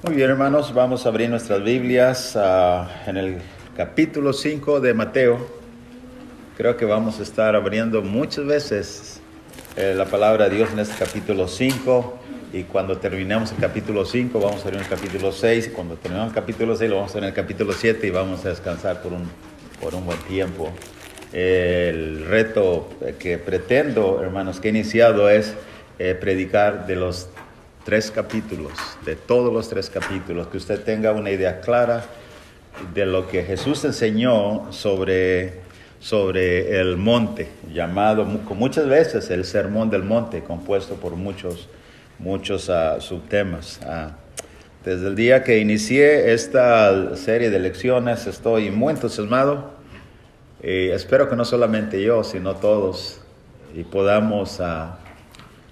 Muy bien, hermanos, vamos a abrir nuestras Biblias en el capítulo 5 de Mateo. Creo que vamos a estar abriendo muchas veces la palabra de Dios en este capítulo 5. Y cuando terminemos el capítulo 5 vamos a abrir el capítulo 6. Y cuando terminemos el capítulo 6 lo vamos a ver en el capítulo 7 y vamos a descansar por un buen tiempo. El reto que pretendo, hermanos, que he iniciado es predicar de los 3 capítulos, de todos los 3 capítulos, que usted tenga una idea clara de lo que Jesús enseñó sobre el monte, llamado muchas veces el Sermón del Monte, compuesto por muchos subtemas. Desde el día que inicié esta serie de lecciones estoy muy entusiasmado. Espero que no solamente yo, sino todos, y podamos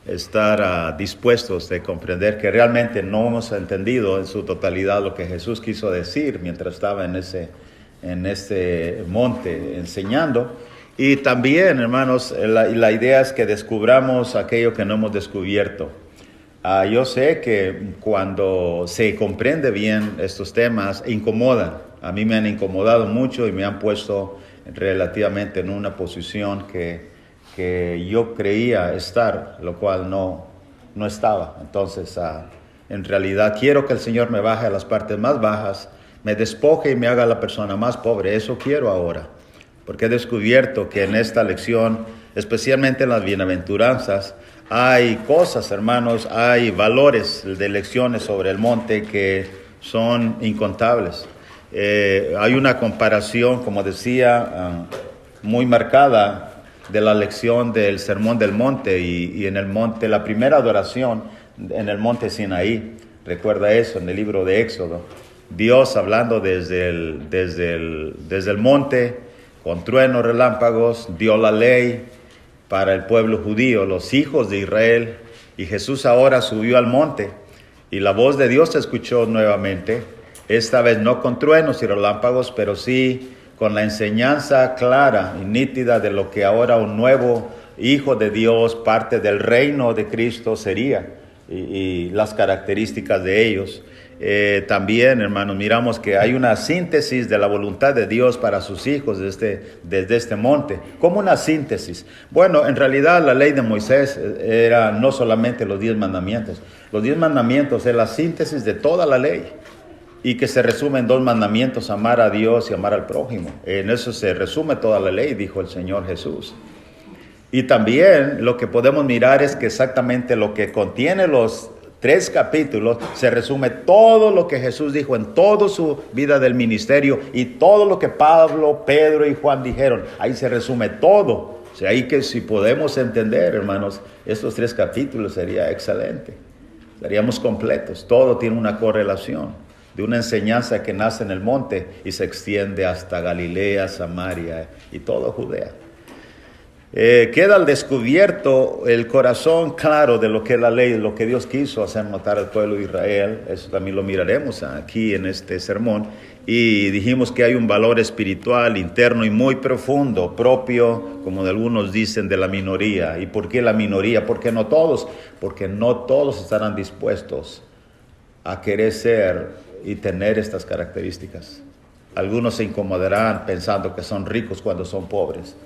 estar dispuestos de comprender que realmente no hemos entendido en su totalidad lo que Jesús quiso decir mientras estaba en este monte enseñando. Y también, hermanos, la idea es que descubramos aquello que no hemos descubierto. Yo sé que cuando se comprende bien estos temas, incomodan. A mí me han incomodado mucho y me han puesto relativamente en una posición que yo creía estar, lo cual no estaba. Entonces, en realidad quiero que el Señor me baje a las partes más bajas, me despoje y me haga la persona más pobre. Eso quiero ahora, porque he descubierto que en esta lección, especialmente en las bienaventuranzas, hay cosas, hermanos, hay valores de lecciones sobre el monte que son incontables. Hay una comparación, como decía, muy marcada de la lección del Sermón del Monte y en el monte, la primera adoración en el monte Sinaí. Recuerda eso en el libro de Éxodo. Dios hablando desde el monte, con truenos, relámpagos, dio la ley para el pueblo judío, los hijos de Israel. Y Jesús ahora subió al monte y la voz de Dios se escuchó nuevamente. Esta vez no con truenos y relámpagos, pero sí con la enseñanza clara y nítida de lo que ahora un nuevo hijo de Dios, parte del reino de Cristo sería, y las características de ellos. También, hermanos, miramos que hay una síntesis de la voluntad de Dios para sus hijos desde este monte. ¿Cómo una síntesis? Bueno, en realidad la ley de Moisés era no solamente los 10 mandamientos. Los 10 mandamientos es la síntesis de toda la ley, y que se resume en 2 mandamientos: amar a Dios y amar al prójimo. En eso se resume toda la ley, dijo el Señor Jesús. Y también lo que podemos mirar es que exactamente lo que contiene los 3 capítulos, se resume todo lo que Jesús dijo en toda su vida del ministerio y todo lo que Pablo, Pedro y Juan dijeron. Ahí se resume todo. O sea, ahí que si podemos entender, hermanos, estos 3 capítulos sería excelente. Estaríamos completos. Todo tiene una correlación de una enseñanza que nace en el monte y se extiende hasta Galilea, Samaria y toda Judea. Queda al descubierto el corazón claro de lo que es la ley, de lo que Dios quiso hacer notar al pueblo de Israel. Eso también lo miraremos aquí en este sermón. Y dijimos que hay un valor espiritual interno y muy profundo, propio, como algunos dicen, de la minoría. ¿Y por qué la minoría? ¿Por qué no todos? Porque no todos estarán dispuestos a querer ser y tener estas características. Algunos se incomodarán pensando que son ricos cuando son pobres,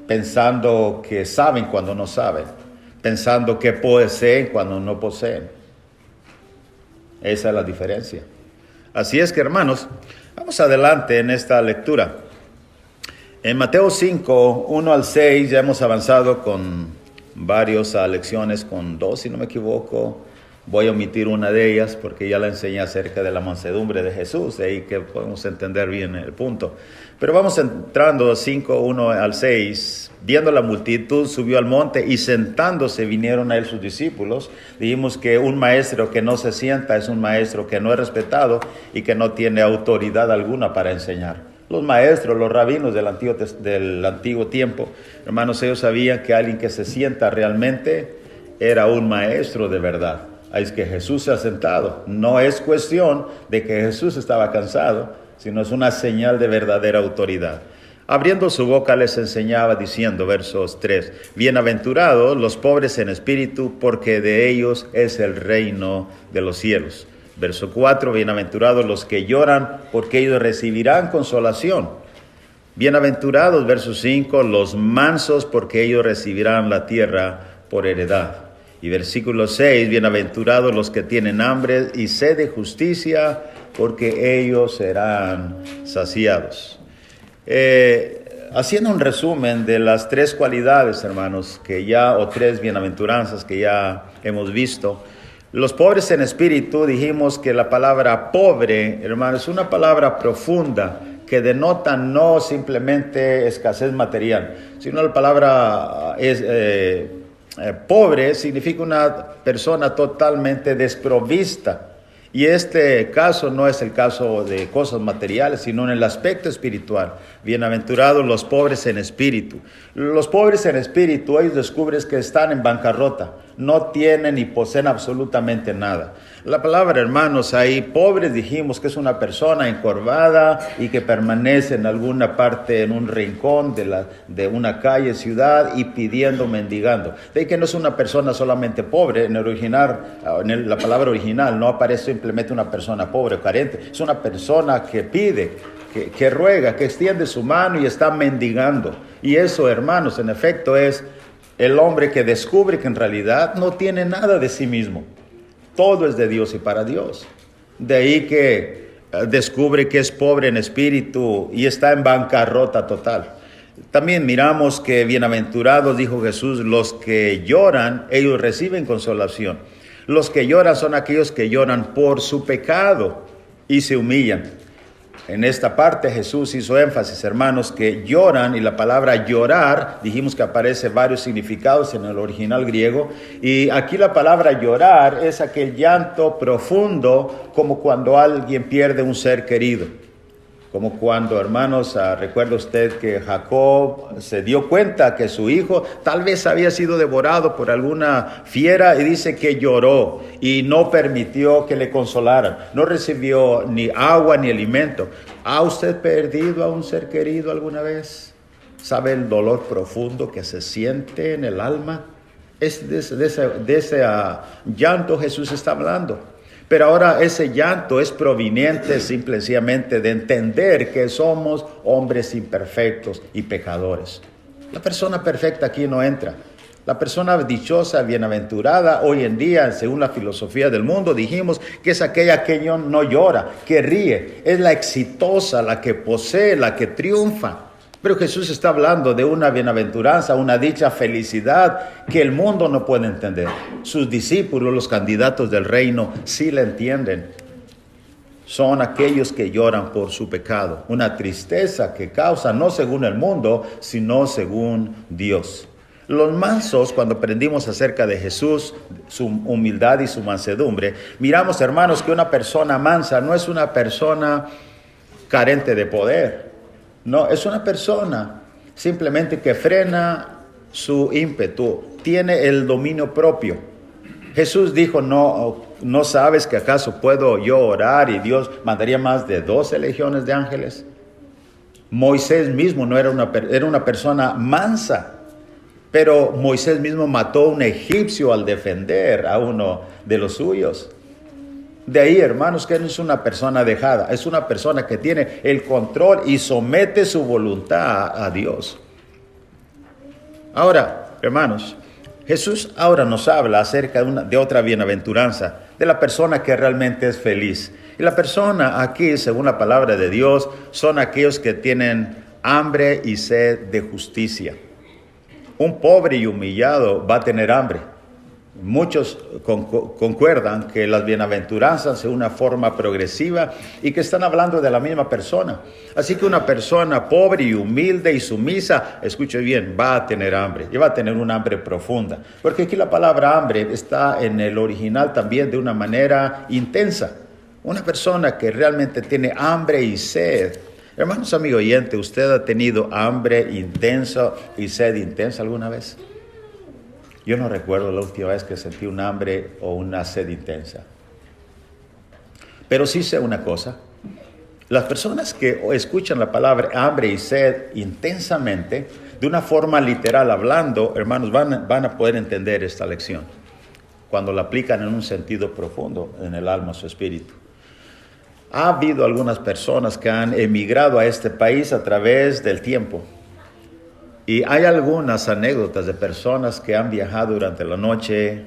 pensando que saben cuando no saben, pensando que poseen cuando no poseen. Esa es la diferencia. Así es que, hermanos, vamos adelante en esta lectura. En Mateo 5, 1 al 6, ya hemos avanzado con varias lecciones, con 2, si no me equivoco. Voy a omitir una de ellas porque ya la enseñé acerca de la mansedumbre de Jesús, de ahí que podemos entender bien el punto. Pero vamos entrando 5, 1 al 6. Viendo la multitud, subió al monte y sentándose vinieron a él sus discípulos. Dijimos que un maestro que no se sienta es un maestro que no es respetado y que no tiene autoridad alguna para enseñar. Los maestros, los rabinos del antiguo tiempo, hermanos, ellos sabían que alguien que se sienta realmente era un maestro de verdad. Es que Jesús se ha sentado. No es cuestión de que Jesús estaba cansado, sino es una señal de verdadera autoridad. Abriendo su boca les enseñaba diciendo, versos 3, bienaventurados los pobres en espíritu, porque de ellos es el reino de los cielos. Verso 4, bienaventurados los que lloran, porque ellos recibirán consolación. Bienaventurados, verso 5, los mansos, porque ellos recibirán la tierra por heredad. Y versículo 6, bienaventurados los que tienen hambre y sed de justicia, porque ellos serán saciados. Haciendo un resumen de las tres cualidades, hermanos, o tres bienaventuranzas que ya hemos visto. Los pobres en espíritu, dijimos que la palabra pobre, hermanos, es una palabra profunda que denota no simplemente escasez material, sino la palabra pobre significa una persona totalmente desprovista. Y este caso no es el caso de cosas materiales, sino en el aspecto espiritual. Bienaventurados los pobres en espíritu. Los pobres en espíritu, ellos descubren que están en bancarrota, no tienen ni poseen absolutamente nada. La palabra, hermanos, ahí, pobres dijimos que es una persona encorvada y que permanece en alguna parte, en un rincón de una calle, ciudad, y pidiendo, mendigando. De ahí que no es una persona solamente pobre, en el original, la palabra original no aparece simplemente una persona pobre o carente, es una persona que pide, que ruega, que extiende su mano y está mendigando. Y eso, hermanos, en efecto es el hombre que descubre que en realidad no tiene nada de sí mismo. Todo es de Dios y para Dios. De ahí que descubre que es pobre en espíritu y está en bancarrota total. También miramos que bienaventurados, dijo Jesús, los que lloran, ellos reciben consolación. Los que lloran son aquellos que lloran por su pecado y se humillan. En esta parte Jesús hizo énfasis, hermanos, que lloran, y la palabra llorar, dijimos que aparece varios significados en el original griego, y aquí la palabra llorar es aquel llanto profundo, como cuando alguien pierde un ser querido. Como cuando, hermanos, recuerda usted que Jacob se dio cuenta que su hijo tal vez había sido devorado por alguna fiera, y dice que lloró y no permitió que le consolaran. No recibió ni agua ni alimento. ¿Ha usted perdido a un ser querido alguna vez? ¿Sabe el dolor profundo que se siente en el alma? Es de ese llanto Jesús está hablando. Pero ahora ese llanto es proveniente simplemente de entender que somos hombres imperfectos y pecadores. La persona perfecta aquí no entra. La persona dichosa, bienaventurada, hoy en día, según la filosofía del mundo, dijimos que es aquella que no llora, que ríe. Es la exitosa, la que posee, la que triunfa. Pero Jesús está hablando de una bienaventuranza, una dicha felicidad que el mundo no puede entender. Sus discípulos, los candidatos del reino, sí la entienden. Son aquellos que lloran por su pecado. Una tristeza que causa no según el mundo, sino según Dios. Los mansos, cuando aprendimos acerca de Jesús, su humildad y su mansedumbre, miramos, hermanos, que una persona mansa no es una persona carente de poder. No, es una persona simplemente que frena su ímpetu, tiene el dominio propio. Jesús dijo, ¿no sabes que acaso puedo yo orar y Dios mandaría más de 12 legiones de ángeles? Moisés mismo era una persona mansa, pero Moisés mismo mató a un egipcio al defender a uno de los suyos. De ahí, hermanos, que no es una persona dejada, es una persona que tiene el control y somete su voluntad a Dios. Ahora, hermanos, Jesús ahora nos habla acerca de otra bienaventuranza, de la persona que realmente es feliz. Y la persona aquí, según la palabra de Dios, son aquellos que tienen hambre y sed de justicia. Un pobre y humillado va a tener hambre. Muchos concuerdan que las bienaventuranzas son una forma progresiva y que están hablando de la misma persona. Así que una persona pobre y humilde y sumisa, escuche bien, va a tener hambre y va a tener un hambre profunda. Porque aquí la palabra hambre está en el original también de una manera intensa. Una persona que realmente tiene hambre y sed. Hermanos, amigo oyente, ¿usted ha tenido hambre intensa y sed intensa alguna vez? Yo no recuerdo la última vez que sentí un hambre o una sed intensa. Pero sí sé una cosa. Las personas que escuchan la palabra hambre y sed intensamente, de una forma literal hablando, hermanos, van a poder entender esta lección. cuando la aplican en un sentido profundo en el alma, su espíritu. Ha habido algunas personas que han emigrado a este país a través del tiempo. Y hay algunas anécdotas de personas que han viajado durante la noche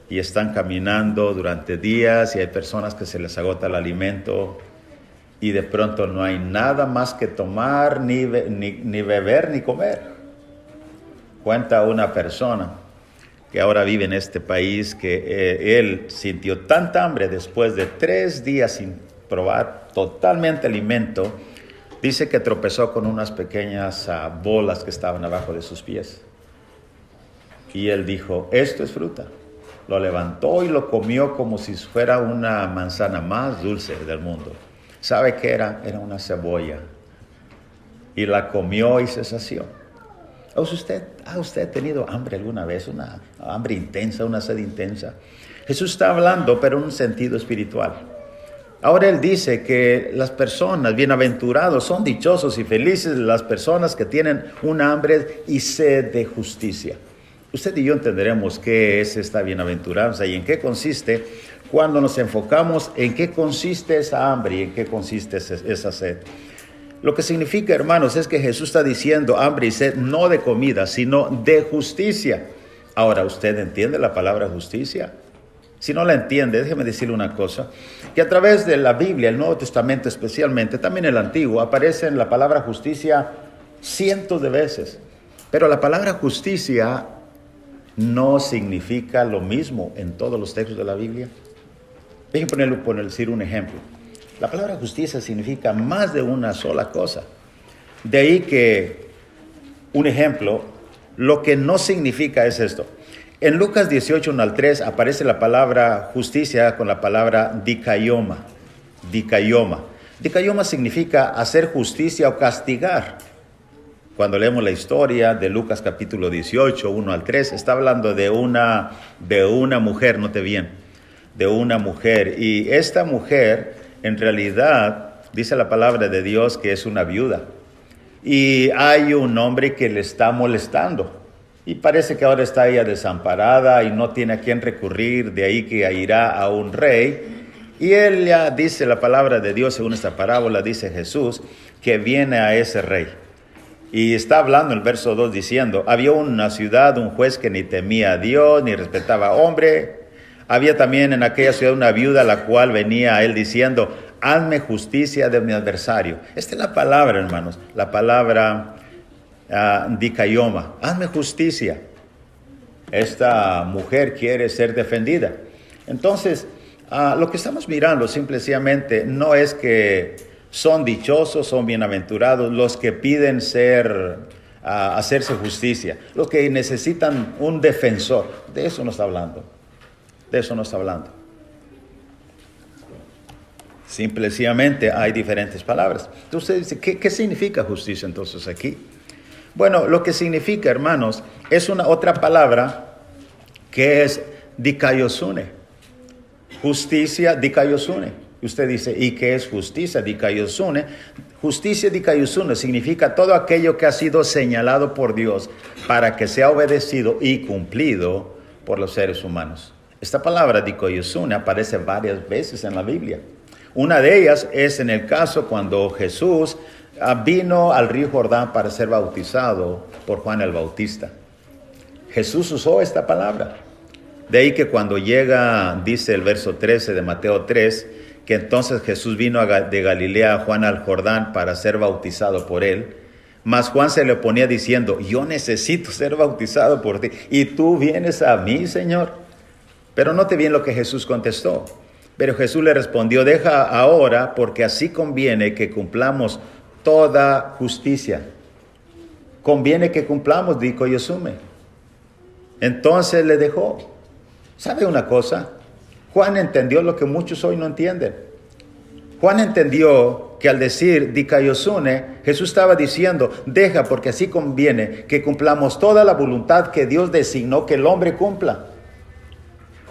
y están caminando durante días, y hay personas que se les agota el alimento y de pronto no hay nada más que tomar, ni beber, ni comer. Cuenta una persona que ahora vive en este país que él sintió tanta hambre después de 3 días sin probar totalmente alimento. Dice que tropezó con unas pequeñas bolas que estaban abajo de sus pies. Y él dijo, esto es fruta. Lo levantó y lo comió como si fuera una manzana más dulce del mundo. ¿Sabe qué era? Era una cebolla. Y la comió y se sació. ¿Ha usted tenido hambre alguna vez? Una hambre intensa, una sed intensa. Jesús está hablando, pero en un sentido espiritual. Ahora él dice que las personas bienaventurados son dichosos y felices las personas que tienen una hambre y sed de justicia. Usted y yo entenderemos qué es esta bienaventuranza y en qué consiste cuando nos enfocamos en qué consiste esa hambre y en qué consiste esa sed. Lo que significa, hermanos, es que Jesús está diciendo hambre y sed no de comida, sino de justicia. Ahora, ¿usted entiende la palabra justicia? Si no la entiende, déjeme decirle una cosa, que a través de la Biblia, el Nuevo Testamento especialmente, también el Antiguo, aparece en la palabra justicia cientos de veces. Pero la palabra justicia no significa lo mismo en todos los textos de la Biblia. Déjenme decir un ejemplo. La palabra justicia significa más de una sola cosa. De ahí que, un ejemplo, lo que no significa es esto. En Lucas 18, 1 al 3 aparece la palabra justicia con la palabra dikaioma. Dikaioma. Dikaioma significa hacer justicia o castigar. Cuando leemos la historia de Lucas capítulo 18, 1 al 3, está hablando de una mujer, note bien, de una mujer. Y esta mujer, en realidad, dice la palabra de Dios que es una viuda. Y hay un hombre que le está molestando. Y parece que ahora está ella desamparada y no tiene a quién recurrir, de ahí que irá a un rey. Y él ya dice la palabra de Dios, según esta parábola, dice Jesús, que viene a ese rey. Y está hablando en el verso 2 diciendo, había una ciudad, un juez que ni temía a Dios, ni respetaba a hombre. Había también en aquella ciudad una viuda, la cual venía a él diciendo, hazme justicia de mi adversario. Esta es la palabra, hermanos, la palabra dikaioma, hazme justicia. Esta mujer quiere ser defendida. Entonces, lo que estamos mirando simplemente no es que son dichosos, son bienaventurados los que piden hacerse justicia, los que necesitan un defensor. De eso no está hablando. De eso no está hablando. Simplemente hay diferentes palabras. Entonces usted dice, ¿qué significa justicia entonces aquí? Bueno, lo que significa, hermanos, es una otra palabra que es dikaiosune. Justicia dikaiosune. Usted dice, ¿y qué es justicia dikaiosune? Justicia dikaiosune significa todo aquello que ha sido señalado por Dios para que sea obedecido y cumplido por los seres humanos. Esta palabra dikaiosune aparece varias veces en la Biblia. Una de ellas es en el caso cuando Jesús vino al río Jordán para ser bautizado por Juan el Bautista. Jesús usó esta palabra. De ahí que cuando llega, dice el verso 13 de Mateo 3, que entonces Jesús vino de Galilea a Juan al Jordán para ser bautizado por él. Mas Juan se le oponía diciendo, yo necesito ser bautizado por ti, y tú vienes a mí, Señor. Pero note bien lo que Jesús contestó. Pero Jesús le respondió, deja ahora, porque así conviene que cumplamos toda justicia. Conviene que cumplamos, dijo Yosume. Entonces le dejó. ¿Sabe una cosa? Juan entendió lo que muchos hoy no entienden. Juan entendió que al decir dikaiosune, Jesús estaba diciendo, deja porque así conviene que cumplamos toda la voluntad que Dios designó que el hombre cumpla.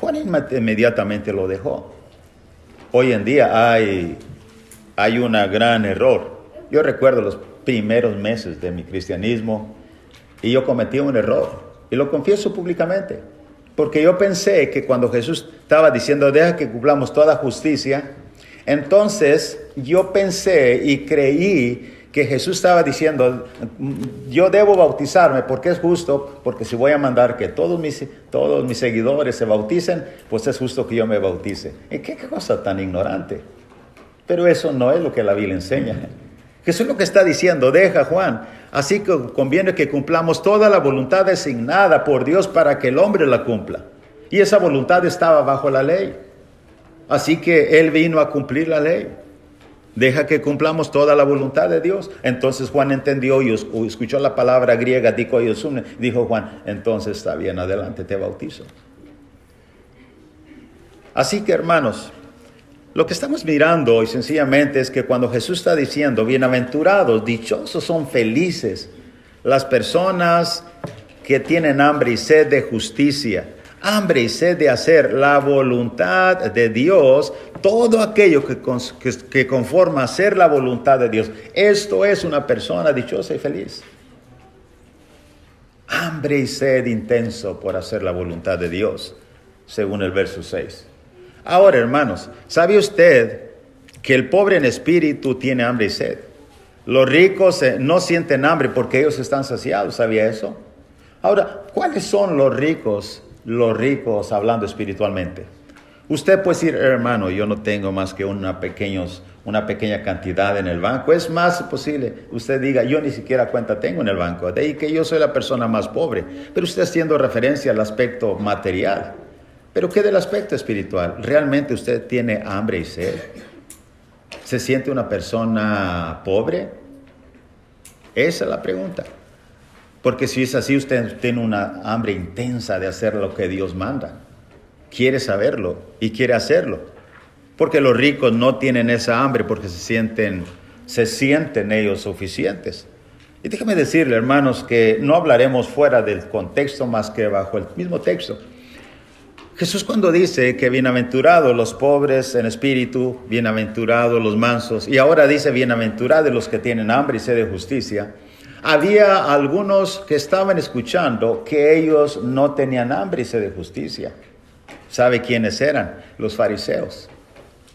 Juan inmediatamente lo dejó. Hoy en día hay un gran error. Yo recuerdo los primeros meses de mi cristianismo y yo cometí un error y lo confieso públicamente. Porque yo pensé que cuando Jesús estaba diciendo, deja que cumplamos toda justicia, entonces yo pensé y creí que Jesús estaba diciendo, yo debo bautizarme porque es justo, porque si voy a mandar que todos mis seguidores se bauticen, pues es justo que yo me bautice. ¿Y qué cosa tan ignorante? Pero eso no es lo que la Biblia enseña. Jesús lo que está diciendo, deja Juan, así que conviene que cumplamos toda la voluntad designada por Dios para que el hombre la cumpla. Y esa voluntad estaba bajo la ley. Así que Él vino a cumplir la ley. Deja que cumplamos toda la voluntad de Dios. Entonces Juan entendió y escuchó la palabra griega, dijo Juan, entonces está bien, adelante, te bautizo. Así que hermanos, lo que estamos mirando hoy sencillamente es que cuando Jesús está diciendo, bienaventurados, dichosos son felices las personas que tienen hambre y sed de justicia, hambre y sed de hacer la voluntad de Dios, todo aquello que conforma a hacer la voluntad de Dios. Esto es una persona dichosa y feliz. Hambre y sed intenso por hacer la voluntad de Dios, según el verso 6. Ahora, hermanos, ¿sabe usted que el pobre en espíritu tiene hambre y sed? Los ricos no sienten hambre porque ellos están saciados, ¿sabía eso? Ahora, ¿cuáles son los ricos hablando espiritualmente? Usted puede decir, hermano, yo no tengo más que una pequeña cantidad en el banco. Es más posible, usted diga, yo ni siquiera cuenta tengo en el banco. De ahí que yo soy la persona más pobre. Pero usted haciendo referencia al aspecto material. Pero ¿qué del aspecto espiritual? ¿Realmente usted tiene hambre y sed? ¿Se siente una persona pobre? Esa es la pregunta. Porque si es así, usted tiene una hambre intensa de hacer lo que Dios manda. Quiere saberlo y quiere hacerlo. Porque los ricos no tienen esa hambre porque se sienten ellos suficientes. Y déjeme decirle, hermanos, que no hablaremos fuera del contexto más que bajo el mismo texto. Jesús cuando dice que bienaventurados los pobres en espíritu, bienaventurados los mansos, y ahora dice bienaventurados los que tienen hambre y sed de justicia, había algunos que estaban escuchando que ellos no tenían hambre y sed de justicia. ¿Sabe quiénes eran? Los fariseos.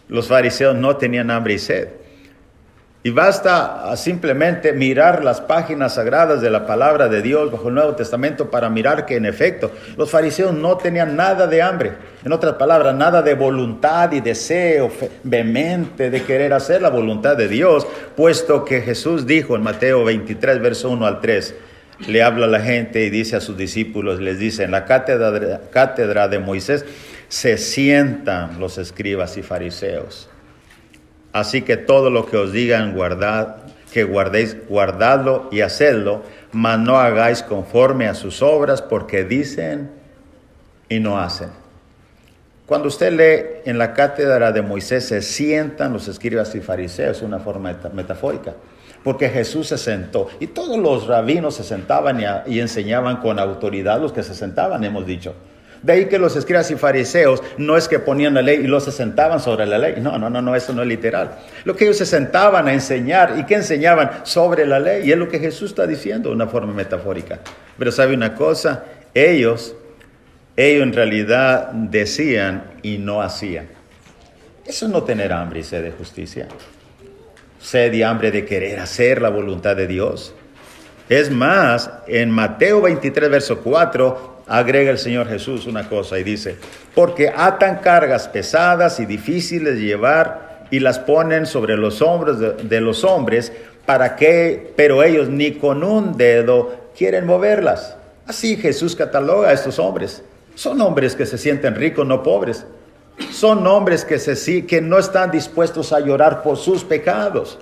Los fariseos no tenían hambre y sed. Y basta simplemente mirar las páginas sagradas de la palabra de Dios bajo el Nuevo Testamento para mirar que en efecto los fariseos no tenían nada de hambre. En otras palabras, nada de voluntad y deseo vehemente de querer hacer la voluntad de Dios, puesto que Jesús dijo en Mateo 23, verso 1 al 3, le habla a la gente y dice a sus discípulos, les dice, en la cátedra de Moisés se sientan los escribas y fariseos. Así que todo lo que os digan, guardadlo y hacedlo, mas no hagáis conforme a sus obras, porque dicen y no hacen. Cuando usted lee en la cátedra de Moisés, se sientan los escribas y fariseos, una forma metafórica, porque Jesús se sentó, y todos los rabinos se sentaban y enseñaban con autoridad, los que se sentaban, hemos dicho. De ahí que los escribas y fariseos no es que ponían la ley y los se sentaban sobre la ley. No, eso no es literal. Lo que ellos se sentaban a enseñar, ¿y qué enseñaban? Sobre la ley. Y es lo que Jesús está diciendo de una forma metafórica. Pero ¿sabe una cosa? Ellos en realidad decían y no hacían. Eso es no tener hambre y sed de justicia. Sed y hambre de querer hacer la voluntad de Dios. Es más, en Mateo 23, verso 4, agrega el Señor Jesús una cosa y dice, porque atan cargas pesadas y difíciles de llevar y las ponen sobre los hombros de los hombres, pero ellos ni con un dedo quieren moverlas. Así Jesús cataloga a estos hombres. Son hombres que se sienten ricos, no pobres. Son hombres que no están dispuestos a llorar por sus pecados.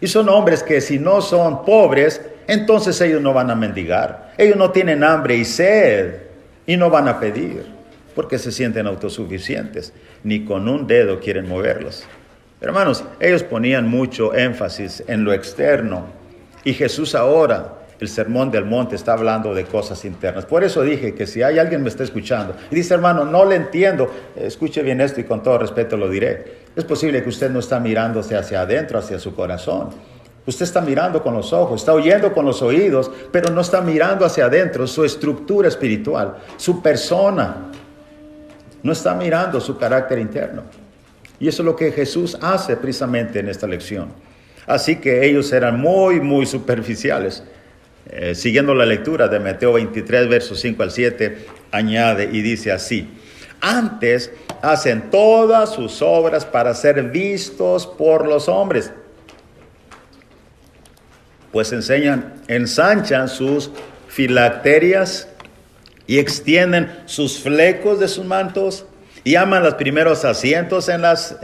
Y son hombres que si no son pobres, entonces ellos no van a mendigar. Ellos no tienen hambre y sed y no van a pedir porque se sienten autosuficientes. Ni con un dedo quieren moverlos. Hermanos, ellos ponían mucho énfasis en lo externo. Y Jesús ahora, el Sermón del Monte, está hablando de cosas internas. Por eso dije que si hay alguien que me está escuchando y dice, hermano, no le entiendo, escuche bien esto y con todo respeto lo diré. Es posible que usted no está mirándose hacia adentro, hacia su corazón. Usted está mirando con los ojos, está oyendo con los oídos, pero no está mirando hacia adentro, su estructura espiritual, su persona. No está mirando su carácter interno. Y eso es lo que Jesús hace precisamente en esta lección. Así que ellos eran muy, muy superficiales. Siguiendo la lectura de Mateo 23, versos 5 al 7, añade y dice así: antes hacen todas sus obras para ser vistos por los hombres, pues ensanchan sus filacterias y extienden sus flecos de sus mantos y aman los primeros asientos en las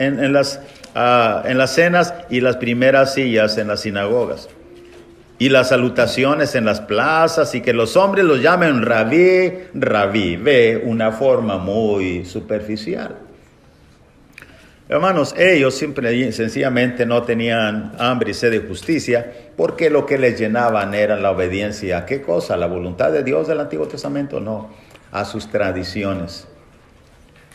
cenas y las primeras sillas en las sinagogas y las salutaciones en las plazas, y que los hombres los llamen rabí, rabí. Ve una forma muy superficial. Hermanos, ellos sencillamente no tenían hambre y sed de justicia, porque lo que les llenaban era la obediencia. ¿A qué cosa? ¿A la voluntad de Dios del Antiguo Testamento? No, a sus tradiciones.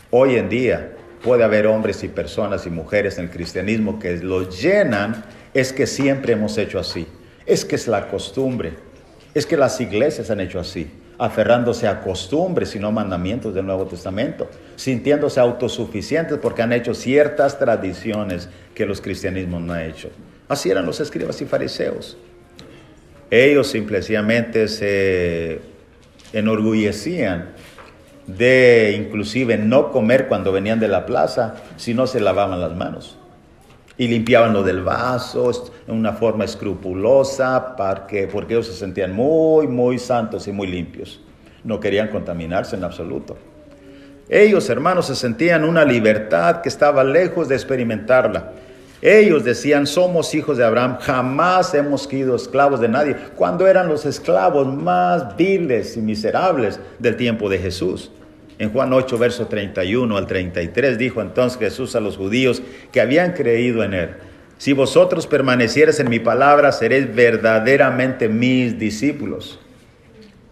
Hoy en día puede haber hombres y personas y mujeres en el cristianismo que los llenan, es que siempre hemos hecho así. Es que es la costumbre, es que las iglesias han hecho así, aferrándose a costumbres y no mandamientos del Nuevo Testamento, sintiéndose autosuficientes porque han hecho ciertas tradiciones que los cristianismos no han hecho. Así eran los escribas y fariseos. Ellos simplemente se enorgullecían de inclusive no comer cuando venían de la plaza si no se lavaban las manos. Y limpiaban lo del vaso en una forma escrupulosa porque ellos se sentían muy, muy santos y muy limpios. No querían contaminarse en absoluto. Ellos, hermanos, se sentían una libertad que estaba lejos de experimentarla. Ellos decían: somos hijos de Abraham, jamás hemos sido esclavos de nadie, cuando eran los esclavos más viles y miserables del tiempo de Jesús. En Juan 8, verso 31 al 33, dijo entonces Jesús a los judíos que habían creído en él: si vosotros permaneciereis en mi palabra, seréis verdaderamente mis discípulos,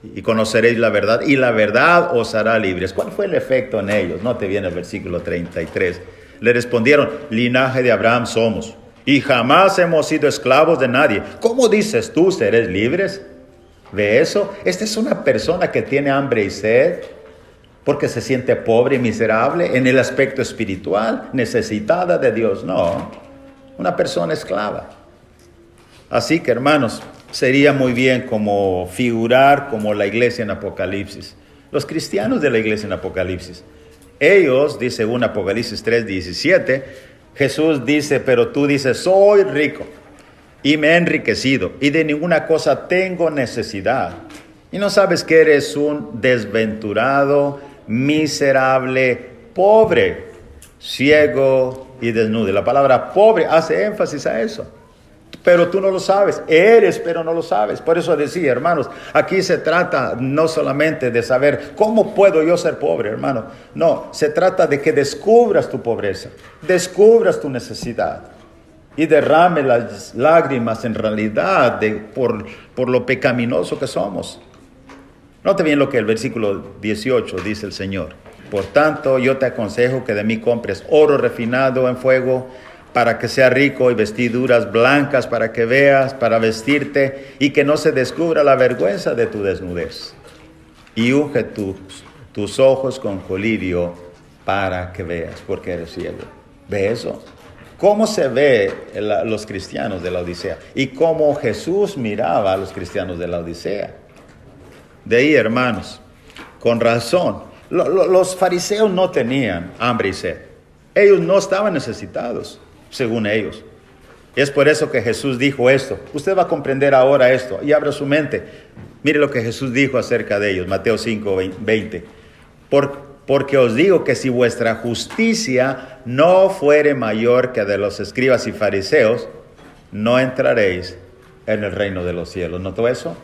y conoceréis la verdad, y la verdad os hará libres. ¿Cuál fue el efecto en ellos? Note bien el versículo 33. Le respondieron: linaje de Abraham somos, y jamás hemos sido esclavos de nadie. ¿Cómo dices tú, seréis libres? ¿Ve eso? Esta es una persona que tiene hambre y sed, porque se siente pobre y miserable en el aspecto espiritual, necesitada de Dios. No, una persona esclava. Así que, hermanos, sería muy bien como figurar como la iglesia en Apocalipsis. Los cristianos de la iglesia en Apocalipsis. Ellos, dice un Apocalipsis 3:17, Jesús dice: pero tú dices: soy rico y me he enriquecido y de ninguna cosa tengo necesidad. Y no sabes que eres un desventurado, miserable, pobre, ciego y desnudo. La palabra pobre hace énfasis a eso. Pero tú no lo sabes. Eres, pero no lo sabes. Por eso decía, hermanos, aquí se trata no solamente de saber cómo puedo yo ser pobre, hermano. No, se trata de que descubras tu pobreza, descubras tu necesidad y derrame las lágrimas en realidad por lo pecaminoso que somos. Note bien lo que el versículo 18 dice el Señor: por tanto, yo te aconsejo que de mí compres oro refinado en fuego, para que sea rico, y vestiduras blancas para que veas, para vestirte, y que no se descubra la vergüenza de tu desnudez. Y unge tus ojos con colirio para que veas, porque eres ciego. ¿Ve eso? ¿Cómo se ve los cristianos de la Odisea? Y cómo Jesús miraba a los cristianos de la Odisea. De ahí, hermanos, con razón, los fariseos no tenían hambre y sed. Ellos no estaban necesitados, según ellos. Es por eso que Jesús dijo esto. Usted va a comprender ahora esto y abra su mente. Mire lo que Jesús dijo acerca de ellos, Mateo 5:20. Porque os digo que si vuestra justicia no fuere mayor que de los escribas y fariseos, no entraréis en el reino de los cielos. ¿Notó eso?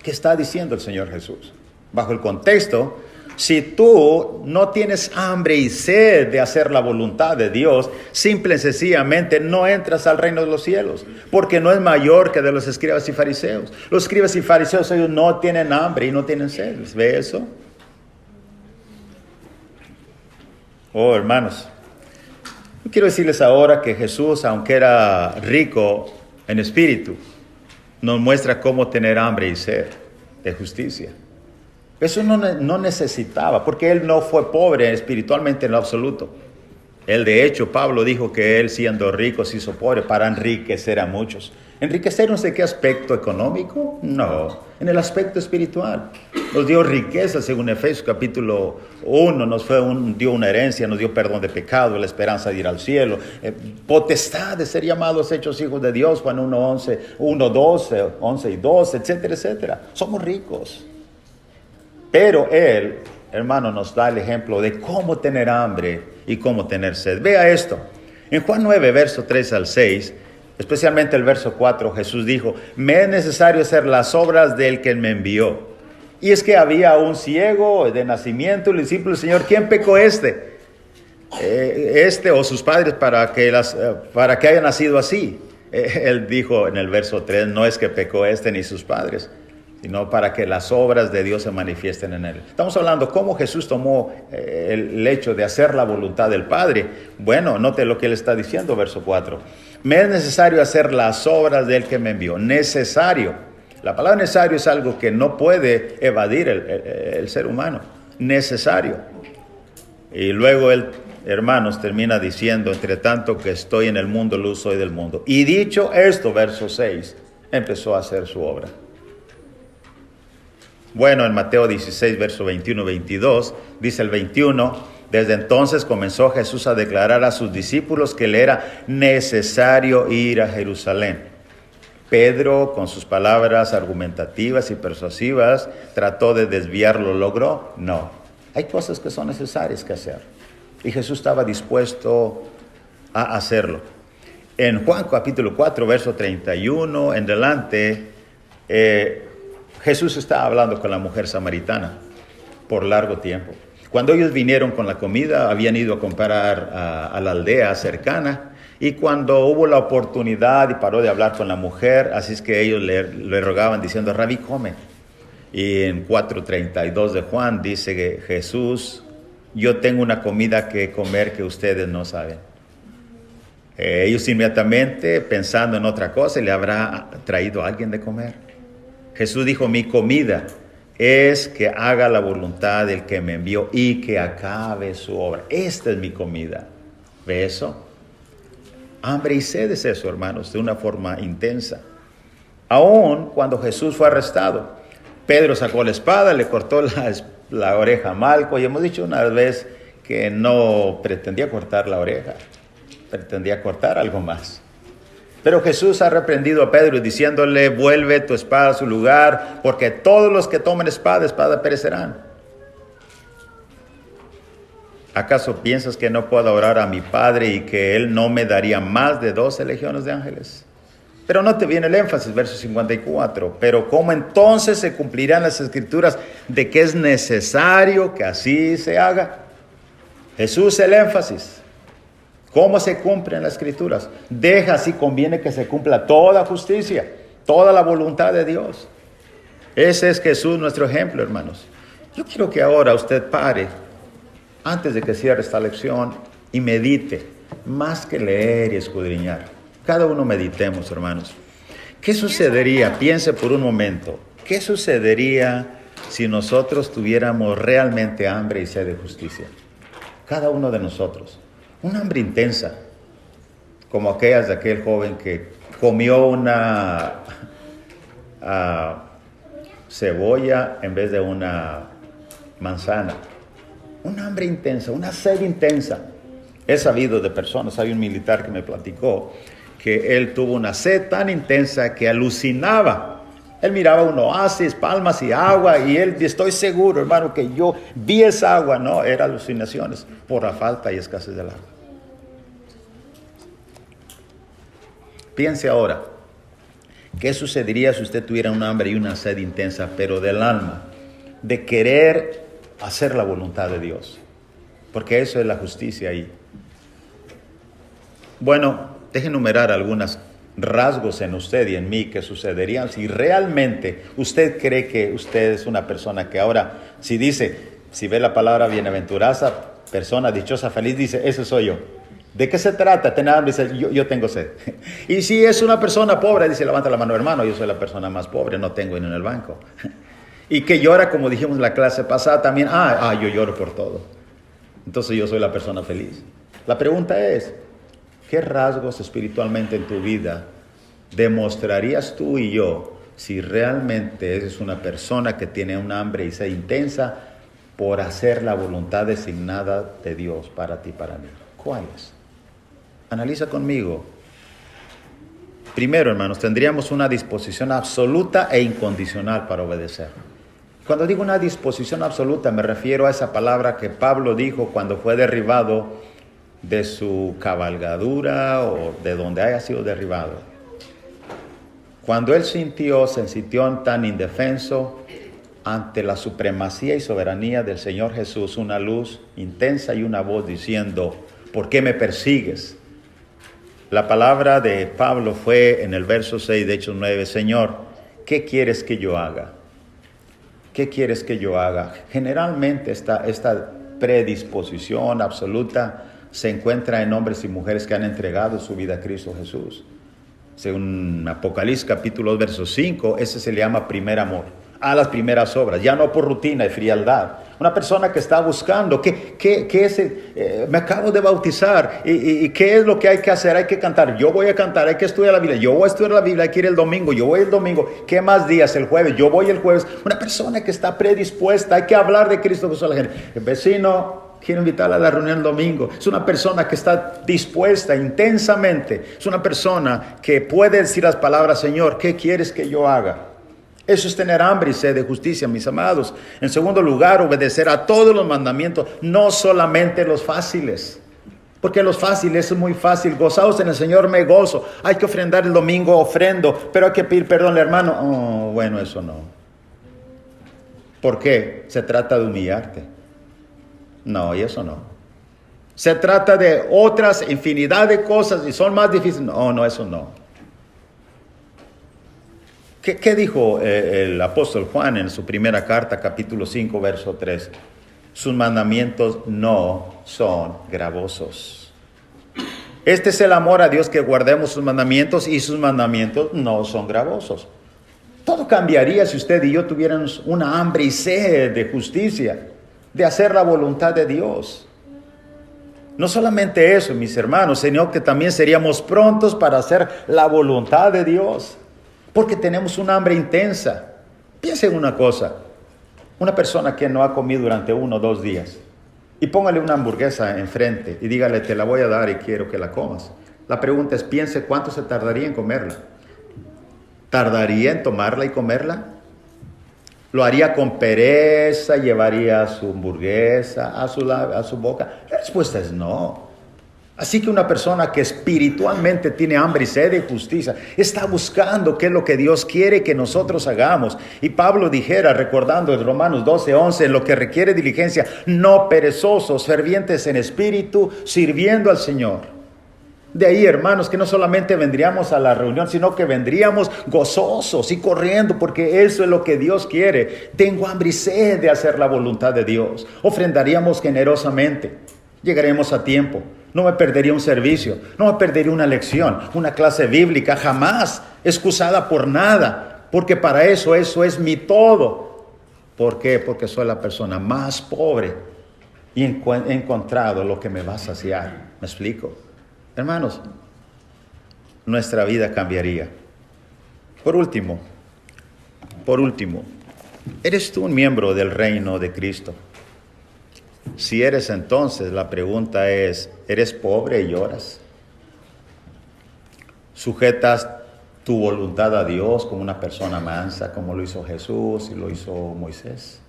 ¿Qué está diciendo el Señor Jesús? Bajo el contexto, si tú no tienes hambre y sed de hacer la voluntad de Dios, simple y sencillamente no entras al reino de los cielos, porque no es mayor que de los escribas y fariseos. Los escribas y fariseos, ellos no tienen hambre y no tienen sed. ¿Ve eso? Oh, hermanos, yo quiero decirles ahora que Jesús, aunque era rico en espíritu, nos muestra cómo tener hambre y sed de justicia. Eso no necesitaba, porque él no fue pobre espiritualmente en lo absoluto. Él, de hecho, Pablo dijo que él, siendo rico, se hizo pobre para enriquecer a muchos. ¿Enriquecernos de qué aspecto económico? No, en el aspecto espiritual. Nos dio riqueza, según Efesios capítulo 1, dio una herencia, nos dio perdón de pecado, la esperanza de ir al cielo, potestad de ser llamados hechos hijos de Dios, Juan 1:12, 11 y 12, etcétera, etcétera. Somos ricos. Pero Él, hermano, nos da el ejemplo de cómo tener hambre y cómo tener sed. Vea esto. En Juan 9, verso 3 al 6, especialmente el verso 4, Jesús dijo: me es necesario hacer las obras del que me envió. Y es que había un ciego de nacimiento, el discípulo del Señor. ¿Quién pecó este o sus padres para que haya nacido así? Él dijo en el verso 3, no es que pecó este ni sus padres, sino para que las obras de Dios se manifiesten en él. Estamos hablando cómo Jesús tomó el hecho de hacer la voluntad del Padre. Bueno, note lo que él está diciendo, verso 4. Me es necesario hacer las obras del que me envió. Necesario. La palabra necesario es algo que no puede evadir el ser humano. Necesario. Y luego él, hermanos, termina diciendo: entre tanto que estoy en el mundo, luz soy del mundo. Y dicho esto, verso 6, empezó a hacer su obra. Bueno, en Mateo 16, verso 21-22, dice el 21, desde entonces comenzó Jesús a declarar a sus discípulos que le era necesario ir a Jerusalén. Pedro, con sus palabras argumentativas y persuasivas, trató de desviarlo. ¿Logró? No. Hay cosas que son necesarias que hacer. Y Jesús estaba dispuesto a hacerlo. En Juan capítulo 4, verso 31 en adelante, Jesús estaba hablando con la mujer samaritana por largo tiempo. Cuando ellos vinieron con la comida, habían ido a comprar a la aldea cercana. Y cuando hubo la oportunidad y paró de hablar con la mujer, así es que ellos le rogaban diciendo: Rabí, come. Y en 4:32 de Juan dice que Jesús: yo tengo una comida que comer que ustedes no saben. Ellos inmediatamente, pensando en otra cosa, le habrá traído a alguien de comer. Jesús dijo: mi comida es que haga la voluntad del que me envió y que acabe su obra. Esta es mi comida. ¿Ve eso? Hambre y sed es eso, hermanos, de una forma intensa. Aún cuando Jesús fue arrestado, Pedro sacó la espada, le cortó la oreja a Malco. Y hemos dicho una vez que no pretendía cortar la oreja, pretendía cortar algo más. Pero Jesús ha reprendido a Pedro diciéndole: vuelve tu espada a su lugar, porque todos los que tomen espada perecerán. ¿Acaso piensas que no puedo orar a mi Padre y que Él no me daría más de 12 legiones de ángeles? Pero no te viene el énfasis, verso 54. Pero ¿cómo entonces se cumplirán las escrituras de que es necesario que así se haga? Jesús el énfasis. ¿Cómo se cumplen las escrituras? Deja si conviene que se cumpla toda justicia, toda la voluntad de Dios. Ese es Jesús, nuestro ejemplo, hermanos. Yo quiero que ahora usted pare, antes de que cierre esta lección, y medite, más que leer y escudriñar. Cada uno meditemos, hermanos. ¿Qué sucedería? Piense por un momento. ¿Qué sucedería si nosotros tuviéramos realmente hambre y sed de justicia? Cada uno de nosotros. Una hambre intensa, como aquellas de aquel joven que comió una cebolla en vez de una manzana. Una hambre intensa, una sed intensa. He sabido de personas, hay un militar que me platicó que él tuvo una sed tan intensa que alucinaba. Él miraba un oasis, palmas y agua, y él, estoy seguro, hermano, que yo vi esa agua. No, eran alucinaciones por la falta y escasez del agua. Piense ahora, ¿qué sucedería si usted tuviera un hambre y una sed intensa, pero del alma, de querer hacer la voluntad de Dios? Porque eso es la justicia ahí. Bueno, deje enumerar algunos rasgos en usted y en mí que sucederían si realmente usted cree que usted es una persona que ahora, si ve la palabra bienaventurada, persona dichosa, feliz, dice, ese soy yo. ¿De qué se trata? Tener hambre, dice, yo tengo sed. Y si es una persona pobre, dice, levanta la mano, hermano, yo soy la persona más pobre, no tengo ni en el banco. Y que llora, como dijimos en la clase pasada también, yo lloro por todo. Entonces yo soy la persona feliz. La pregunta es, ¿qué rasgos espiritualmente en tu vida demostrarías tú y yo si realmente eres una persona que tiene un hambre y sed intensa por hacer la voluntad designada de Dios para ti y para mí? ¿Cuáles? Analiza conmigo. Primero, hermanos, tendríamos una disposición absoluta e incondicional para obedecer. Cuando digo una disposición absoluta, me refiero a esa palabra que Pablo dijo cuando fue derribado de su cabalgadura o de donde haya sido derribado. Cuando él se sintió tan indefenso ante la supremacía y soberanía del Señor Jesús, una luz intensa y una voz diciendo, ¿por qué me persigues? La palabra de Pablo fue en el verso 6 de Hechos 9, Señor, ¿qué quieres que yo haga? ¿Qué quieres que yo haga? Generalmente esta predisposición absoluta se encuentra en hombres y mujeres que han entregado su vida a Cristo Jesús. Según Apocalipsis capítulo 2, verso 5, ese se le llama primer amor. A las primeras obras, ya no por rutina y frialdad. Una persona que está buscando, me acabo de bautizar, y ¿qué es lo que hay que hacer? Hay que cantar, yo voy a cantar, hay que estudiar la Biblia, yo voy a estudiar la Biblia, hay que ir el domingo, yo voy el domingo, ¿qué más días? El jueves, yo voy el jueves. Una persona que está predispuesta, hay que hablar de Cristo Jesús a la gente. El vecino, quiero invitarla a la reunión el domingo. Es una persona que está dispuesta intensamente, es una persona que puede decir las palabras, Señor, ¿qué quieres que yo haga? Eso es tener hambre y sed de justicia, mis amados. En segundo lugar, obedecer a todos los mandamientos, no solamente los fáciles. Porque los fáciles es muy fácil. Gozaos en el Señor, me gozo. Hay que ofrendar el domingo, ofrendo. Pero hay que pedir perdón al hermano. Bueno, eso no. ¿Por qué? Se trata de humillarte. No, y eso no. Se trata de otras infinidad de cosas y son más difíciles. No, eso no. ¿Qué dijo el apóstol Juan en su primera carta, capítulo 5, verso 3? Sus mandamientos no son gravosos. Este es el amor a Dios, que guardemos sus mandamientos, y sus mandamientos no son gravosos. Todo cambiaría si usted y yo tuviéramos una hambre y sed de justicia, de hacer la voluntad de Dios. No solamente eso, mis hermanos, sino que también seríamos prontos para hacer la voluntad de Dios. Porque tenemos una hambre intensa. Piensen una cosa. Una persona que no ha comido durante 1 o 2 días. Y póngale una hamburguesa enfrente y dígale, te la voy a dar y quiero que la comas. La pregunta es, piense cuánto se tardaría en comerla. ¿Tardaría en tomarla y comerla? ¿Lo haría con pereza? ¿Llevaría su hamburguesa a su boca? La respuesta es no. Así que una persona que espiritualmente tiene hambre y sed de justicia está buscando qué es lo que Dios quiere que nosotros hagamos. Y Pablo dijera, recordando en Romanos 12:11, lo que requiere diligencia, no perezosos, fervientes en espíritu, sirviendo al Señor. De ahí, hermanos, que no solamente vendríamos a la reunión, sino que vendríamos gozosos y corriendo, porque eso es lo que Dios quiere. Tengo hambre y sed de hacer la voluntad de Dios. Ofrendaríamos generosamente. Llegaremos a tiempo. No me perdería un servicio, no me perdería una lección, una clase bíblica, jamás excusada por nada, porque para eso es mi todo. ¿Por qué? Porque soy la persona más pobre y he encontrado lo que me va a saciar. ¿Me explico? Hermanos, nuestra vida cambiaría. Por último, ¿eres tú un miembro del reino de Cristo? Si eres, entonces la pregunta es, ¿eres pobre y lloras? ¿Sujetas tu voluntad a Dios como una persona mansa, como lo hizo Jesús y lo hizo Moisés?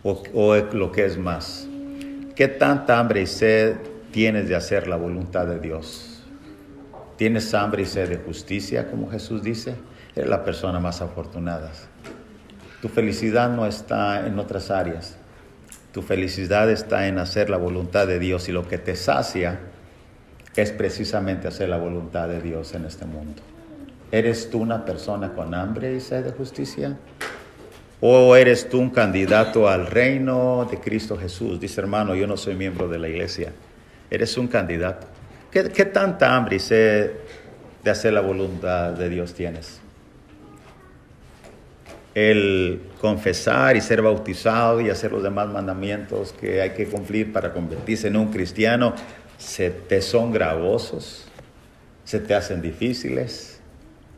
¿O lo que es más? ¿Qué tanta hambre y sed tienes de hacer la voluntad de Dios? ¿Tienes hambre y sed de justicia, como Jesús dice? Eres la persona más afortunada. Tu felicidad no está en otras áreas. Tu felicidad está en hacer la voluntad de Dios, y lo que te sacia es precisamente hacer la voluntad de Dios en este mundo. ¿Eres tú una persona con hambre y sed de justicia? ¿O eres tú un candidato al reino de Cristo Jesús? Dice, hermano, yo no soy miembro de la iglesia. Eres un candidato. ¿Qué tanta hambre y sed de hacer la voluntad de Dios tienes? el confesar y ser bautizado y hacer los demás mandamientos que hay que cumplir para convertirse en un cristiano, se te son gravosos, se te hacen difíciles.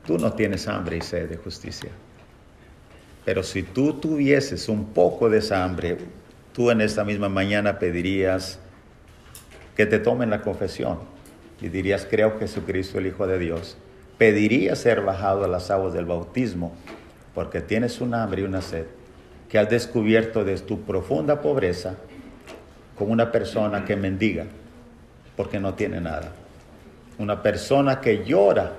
Tú no tienes hambre y sed de justicia. Pero si tú tuvieses un poco de esa hambre, tú en esta misma mañana pedirías que te tomen la confesión y dirías, creo que Jesucristo el Hijo de Dios. Pedirías ser bajado a las aguas del bautismo porque tienes un hambre y una sed que has descubierto de tu profunda pobreza como una persona que mendiga porque no tiene nada. Una persona que llora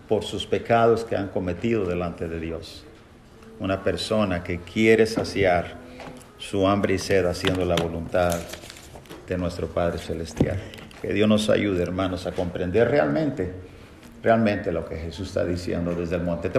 por sus pecados que han cometido delante de Dios. Una persona que quiere saciar su hambre y sed haciendo la voluntad de nuestro Padre Celestial. Que Dios nos ayude, hermanos, a comprender realmente lo que Jesús está diciendo desde el monte.